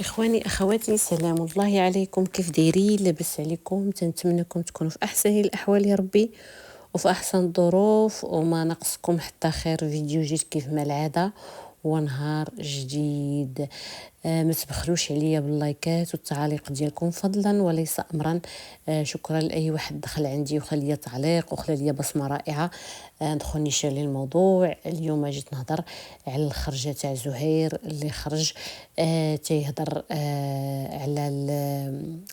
اخواني اخواتي، سلام الله عليكم. كيف دايرين؟ لاباس عليكم؟ تنتمنىكم تكونوا في احسن الاحوال يا ربي، وفي احسن الظروف، وما نقصكم حتى خير. فيديو جديد كيف ما العاده ونهار جديد. ما تبخلوش عليا باللايكات والتعاليق ديالكم فضلا وليس امرا. شكرا لاي واحد دخل عندي وخلى لي تعليق وخلى لي بصمه رائعه. ندخل نشر لي الموضوع. اليوم جيت نهضر على الخرجه تاع زهير اللي خرج تيهضر على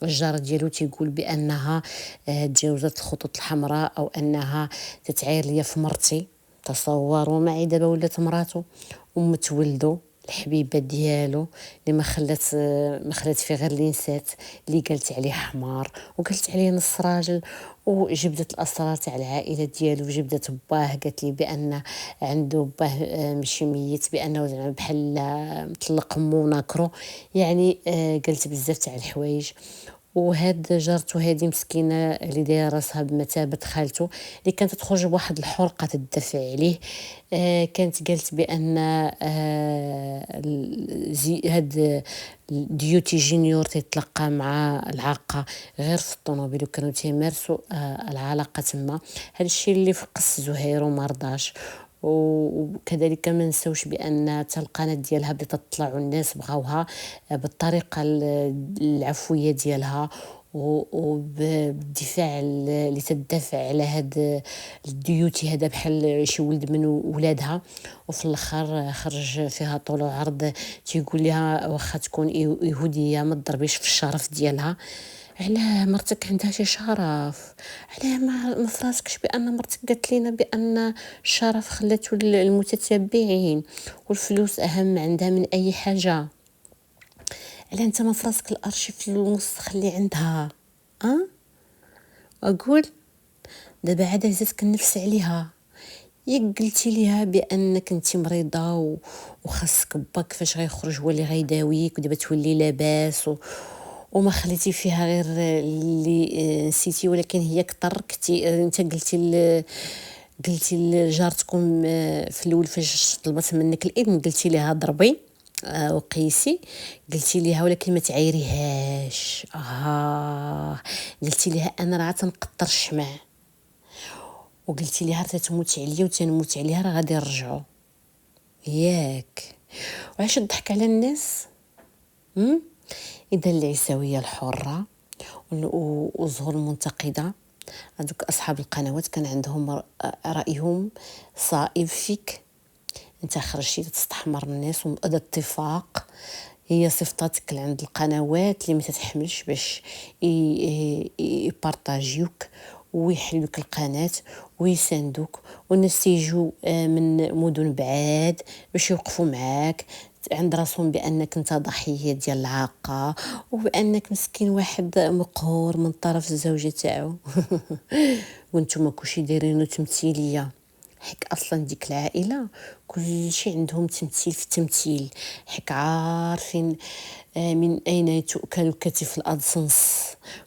الجاره ديالو، تيقول بانها تجاوزت الخطوط الحمراء، او انها تتعاير ليا في مرتي. تصوروا معي دابا ولات مراته ومتولدو الحبيبه ديالو اللي ما خلات فيه غير اللي نسات، اللي قالت عليه حمار وقالت عليه نص راجل، وجبدت الاسرار تاع العائله ديالو، وجبدت باه قالت لي بان عنده باه ماشي ميت، بانه زعما بحال مطلق مو وناكرو. يعني قالت بزاف تاع الحوايج. وهاد جارته هذه مسكينه اللي دايره راسها بمثابه خالته، اللي كانت تخرج بواحد الحرقه تدافع عليه. كانت قالت بان هاد ديوتي جونيور تيتلقى مع العاقه غير في الطوموبيل، وكانوا تيمارسوا العلاقه تما. هذا الشيء اللي فقس زهير وما رضاش. وكذلك ما نساوش بان حتى القناه ديالها بدات تطلع والناس بغاوها بالطريقه العفويه ديالها، وبالدفاع اللي تدافع على هاد الديوتي هذا بحال شي ولد من ولادها. وفي الاخر خرج فيها طول وعرض تيقول لها واخا تكون يهوديه ما تضربيش في الشرف ديالها. علاه مرتك عندها شي شرف؟ علاه ما فراسكش بان مرتك قالت لنا بان الشرف خلاتو المتتبعين والفلوس اهم عندها من اي حاجه؟ علاه انت ما فراسك الارشيف في النص خلي عندها؟ اقول دابا عاد هزتك النفس عليها. ياك قلتي ليها بانك انت مريضه وخاصك با كيفاش غيخرج هو اللي غيداويك، ودابا تولي لاباس وما خليتي فيها غير اللي نسيتي. ولكن هي كثركتي. انت قلتي لجارتكم في الاول فاش طلبت منك الابن، قلتي لها ضربي وقيسي. قلتي لها ولكن ما تعايريهاش. قلتي لها انا راه تنقطر الشمع، وقلتي لها تتموت عليا وتنموت عليها راه غادي نرجعوا. ياك وعلاش الضحك على الناس؟ اذا العيساويه الحره وظهور المنتقده، هذوك اصحاب القنوات كان عندهم رايهم صائب فيك. انت خرجتي تستحمر الناس، وهذا اتفاق. هي صفتاتك عند القنوات اللي ما تتحملش باش يبارطاجيوك ويحلوك القناه ويساندوك، والناس تيجوا من مدن بعاد باش يوقفوا معاك عند راسهم بانك انت ضحيه ديال العاقه، وبانك مسكين واحد مقهور من طرف الزوجه تاعو. وانتم كلشي دايرينو تمثيليه. حيت اصلا ديك العائله كل شيء عندهم تمثيل في التمثيل. حيت عارفين من اين تؤكل كتف الادسنس.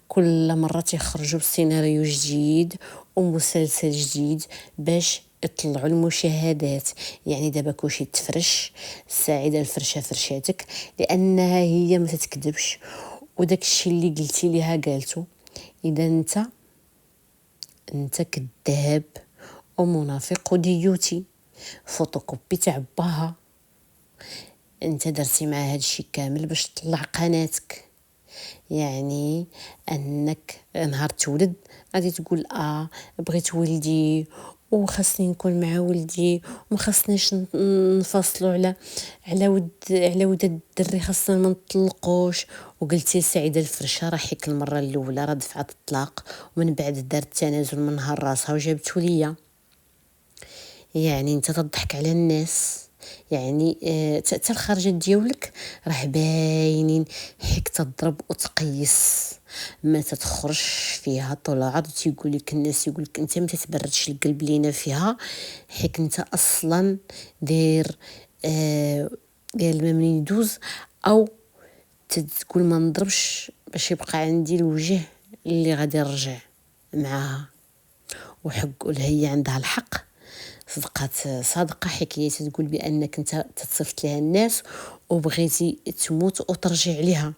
كل مره تيخرجوا بسيناريو جديد ومسلسل جديد باش يطلعوا المشاهدات. يعني دابا كلشي تفرش سعيده الفرشه فرشاتك، لانها هي ما تتكذبش، وداك الشيء اللي قلتي ليها قالته. اذا انت كذاب ومنافق وديوتي فوتوكوبي تاع باها. انت درتي مع هذا الشيء كامل باش تطلع قناتك. يعني انك نهار تولد غادي تقول بغيت ولدي وخاصني نكون مع ولدي وما خاصناش نفصلوا على ود الدري، خاصنا ما نطلقوش. وقلتي سعيده الفرشه راه حيت المره الاولى راه دفعت الطلاق، ومن بعد دارت تنازل من نهار راسها وجابته ليا. يعني انت تضحك على الناس. يعني حتى الخرجات ديالك راه باينين. حيك تضرب وتقيس ما تتخرج فيها طول عرض. تيقول لك الناس، يقول لك انت ما تتبردش القلب لينا فيها، حيت انت اصلا داير الماء من يدوز، او تقول ما نضربش باش يبقى عندي الوجه اللي غادي نرجع معاها. وحق هي عندها الحق صدقات صادقه، حكايه تقول بانك انت تصيفط لها الناس وبغيتي تموت وترجع ليها.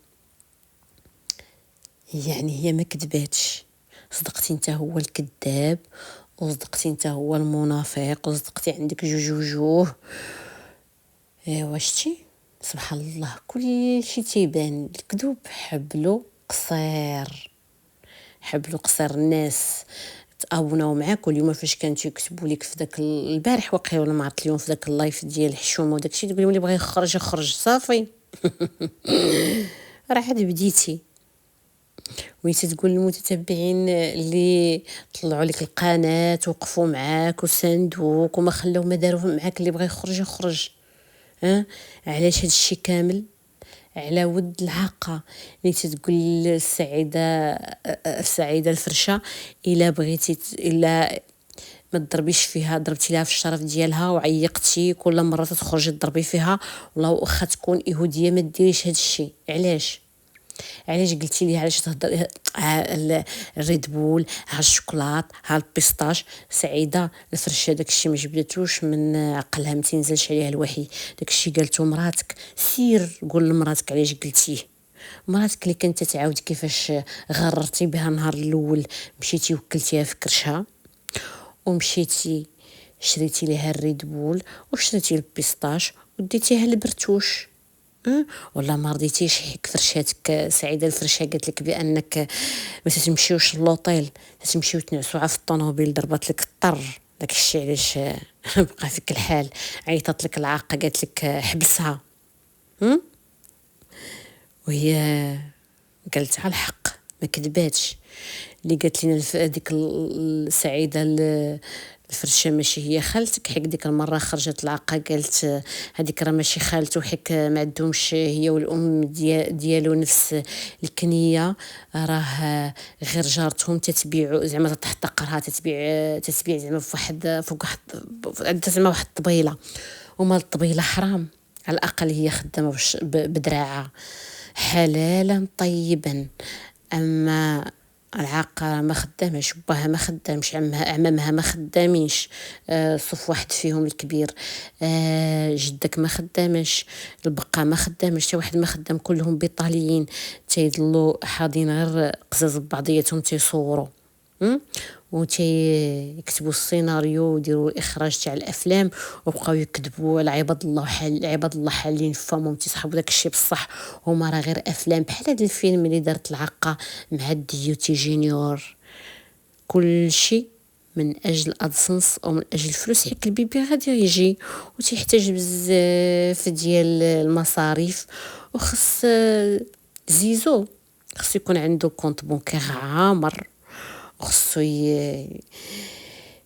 يعني هي ما كذباتش، صدقتي انت هو الكذاب، وصدقتي انت هو المنافق، وصدقتي عندك جوج وجوه. ايوا شتي، سبحان الله، كل شيء تيبان. الكذوب حبلو قصير، حبلو قصير. الناس تابوناو معاك، واليوم فاش كانت يكتبوا لك في داك البارح واقيلا ولا ما عرفت اليوم في داك اللايف ديال الحشومه وداك الشيء، تقول لي بغى يخرج يخرج صافي. راه عاد بديتي ويتي تقول للمتتبعين اللي طلعوا لك القناه وقفوا معاك وساندوك وما خلاو ما داروا معاك، اللي بغى يخرج يخرج. ها علاش هاد الشيء كامل؟ على ود العاقه اللي تتقول السعيده الفرشه، الا بغيتي الا ما تضربيش فيها، ضربتي لها في الشرف ديالها وعيقتي كل مره تخرجي تضربي فيها، والله واخا تكون يهوديه ما ديريش هاد الشيء. علاش قلتي لي؟ علاش تهضر الريد بول، ها الشوكولات، ها البيستاش؟ سعيده الفرشه داكشي ما جبدتوش من عقلها، ما تنزلش عليها الوحي. داكشي قالته مراتك، سير قول لمراتك علاش قلتيه. مراتك اللي كنت تعاود كيفاش غررتي بها نهار الاول، مشيتي وكلتيها في كرشها، ومشيتي شريتي لها الريد بول وشريتي البيستاش وديتيها لبرتوش. ولا ما رضيتيش حيك فرشاتك سعيده الفرشه قالت لك بانك ما تمشيوش لوطيل، تمشيو تنعسوا في الطوموبيل، ضربت لك الطر. داك الشيء علاش بقى فيك الحال. عيطت لك العاقه قالت لك حبسها. وهي قالت على الحق، ما كذباتش. اللي قالت لنا ديك السعيده الفرشه ماشي هي خالتك، حيت ديك المره خرجت العاقه قالت هذيك راه ماشي خالته، حيت ما عندهمش هي والام ديالو نفس الكنيه، راه غير جارتهم تتبيع زعما تحتقرها، تتبيع زعما في واحد فوق واحد عندها زعما واحد الطبيله، ومال الطبيله حرام. على الاقل هي خدامه بدراعه حلالا طيبا. اما العاقه ما خدامش، باها ما خدامش، عمامها ما خدامينش، صف واحد فيهم الكبير، جدك ما خدامش، البقا ما خدامش، حتى واحد ما خدام، كلهم بيطاليين تيضلوا حاضين غير قزاز ببعضياتهم تيصوروا يكتبوا السيناريو ويديروا الاخراج تاع الافلام، وبقاو يكذبوا على عباد الله. عباد الله حالين فمهم تيصحبوا داك الشيء بصح، هما راه غير افلام. بحال هذا الفيلم اللي دارت العاقه مع ديوتي جونيور، كل شيء من اجل ادسنس او من اجل الفلوس، حيت البيبي غادي يجي وتيحتاج بزاف ديال المصاريف. وخص زيزو خصو يكون عنده كونط بونكير عامر، وخصو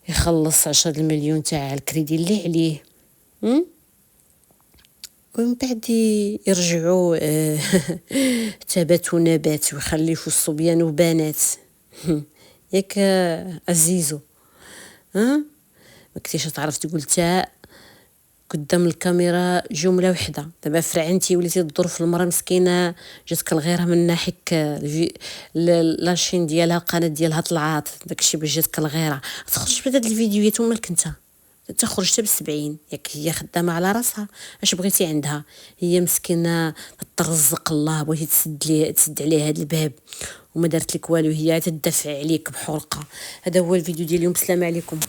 يخلص 10 المليون تاع الكريدي اللي عليه، ومن بعد يرجعوا تبات ونبات ويخلفوا الصبيان وبنات. ياك عزيزو؟ ما كنتيش تعرف تقول تاء قدام الكاميرا جمله وحده. دابا فرعنتي وليتي تدور في المراه مسكينه، جاتك الغيره من ناحيك لاشين ديالها، القناه ديالها طلعات، داكشي باش جاتك الغيره. تخرج بهاد الفيديوهات ومالك انت تخرج حتى ب70. ياك هي خدامه على راسها، اش بغيتي عندها؟ هي مسكينه ترزق الله، بغيتي تسد عليها هذا الباب وما دارت لك والو، هي تدافع عليك بحرقه. هذا هو الفيديو ديال اليوم، السلام عليكم.